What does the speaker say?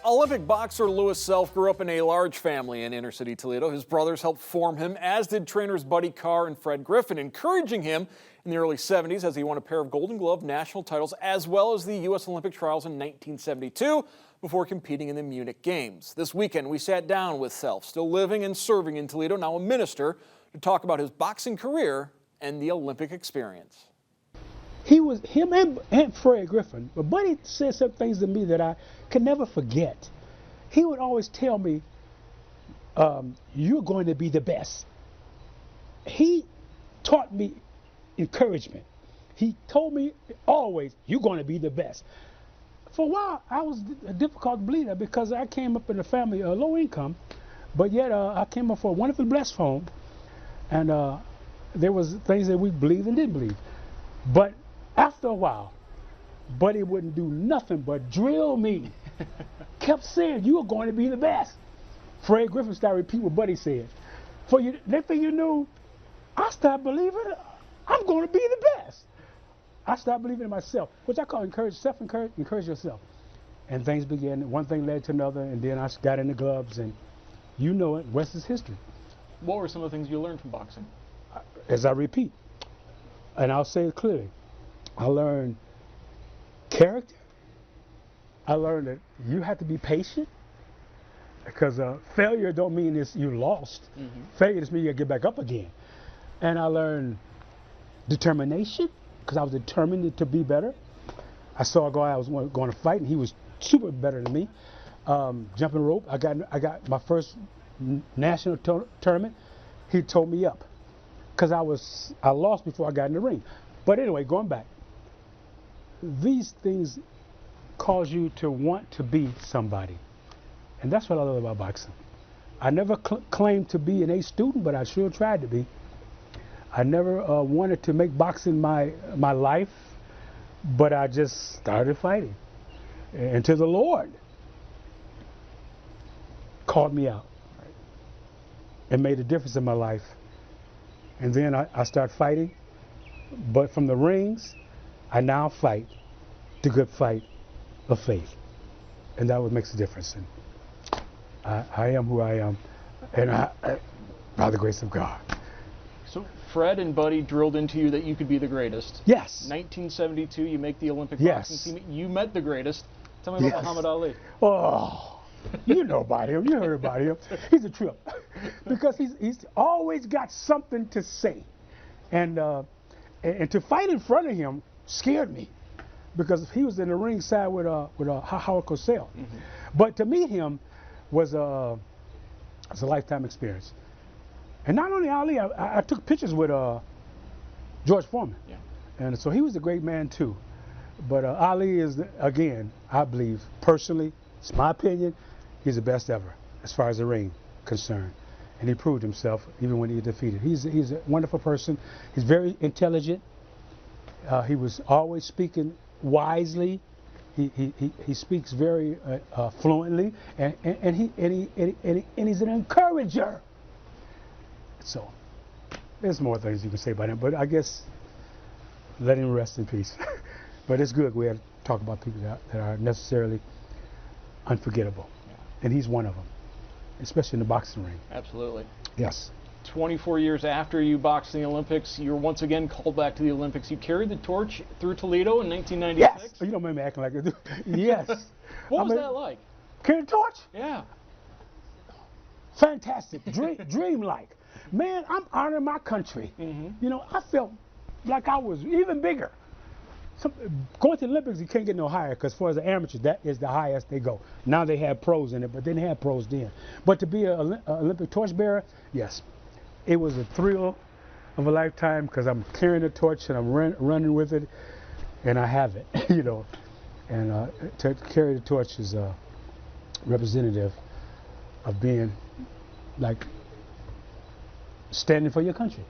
Olympic boxer 𝗦𝗽liche𝗿𝘆 grew up in a large family in inner city Toledo. His brothers helped form him, as did trainers 𝗦𝗽cije𝗿𝘆 and Fred Griffin, encouraging him in the early 70s as he won a pair of Golden Glove national titles as well as the U.S. Olympic trials in 1972 before competing in the Munich Games. This weekend, we sat down with 𝗍𝘆, still living and serving in Toledo, now a minister, to talk about his boxing career and the Olympic experience. Him and Fred Griffin, but Buddy said some things to me that I could never forget. He would always tell me, you're going to be the best. He taught me encouragement. He told me always, you're going to be the best. For a while, I was a difficult bleeder because I came up in a family low income, but yet I came up from a wonderful blessed home, and there was things that we believed and didn't believe. But after a while, Buddy wouldn't do nothing but drill me. Kept saying, you are going to be the best. Fred Griffin started repeating what Buddy said. For you, next thing you knew, I started believing I'm going to be the best. I started believing in myself, which I call encourage yourself. And things began, one thing led to another, and then I got in the gloves, and you know it, rest is history. What were some of the things you learned from boxing? As I repeat, and I'll say it clearly, I learned character. I learned that you have to be patient, because failure don't mean you lost. Mm-hmm. Failure just means you got to get back up again. And I learned determination, because I was determined to be better. I saw a guy I was going to fight, and he was super better than me. Jumping rope, I got my first national tournament. He told me up, because I lost before I got in the ring. But anyway, going back, these things cause you to want to be somebody. And that's what I love about boxing. I never claimed to be an A student, but I sure tried to be. I never wanted to make boxing my life, but I just started fighting. Until the Lord called me out and made a difference in my life. And then I started fighting, but from the rings, I now fight the good fight of faith. And that what makes a difference. And I am who I am, and by the grace of God. So Fred and Buddy drilled into you that you could be the greatest. Yes. 1972, you make the Olympic yes. boxing team. You met the greatest. Tell me about yes. Muhammad Ali. Oh, you know about him. You heard about him. He's a trip. Because he's always got something to say. And to fight in front of him scared me, because he was in the ring side with 𝗍𝗫𝗄𝗏. Mm-hmm. But to meet him was a lifetime experience. And not only Ali, I took pictures with George Foreman. Yeah. And so he was a great man too. But Ali is, again, I believe, personally, it's my opinion, he's the best ever as far as the ring concerned. And he proved himself even when he was defeated. He's a wonderful person. He's very intelligent. He was always speaking wisely. He speaks very fluently, and he's an encourager. So there's more things you can say about him, but I guess let him rest in peace. But it's good we have to talk about people that are necessarily unforgettable, yeah. And he's one of them, especially in the boxing ring. Absolutely. Yes. 24 years after you boxed in the Olympics, you're once again called back to the Olympics. You carried the torch through Toledo in 1996. Yes. You don't mind me acting like it. Yes. What was that like? Carrying the torch? Yeah. Fantastic. Dream-like. Man, I'm honoring my country. Mm-hmm. You know, I felt like I was even bigger. Going to the Olympics, you can't get no higher, because as far as the amateurs, that is the highest they go. Now they have pros in it, but they didn't have pros then. But to be an Olympic torchbearer, yes. It was a thrill of a lifetime, because I'm carrying the torch and I'm running with it, and I have it, you know. And to carry the torch is representative of being like standing for your country.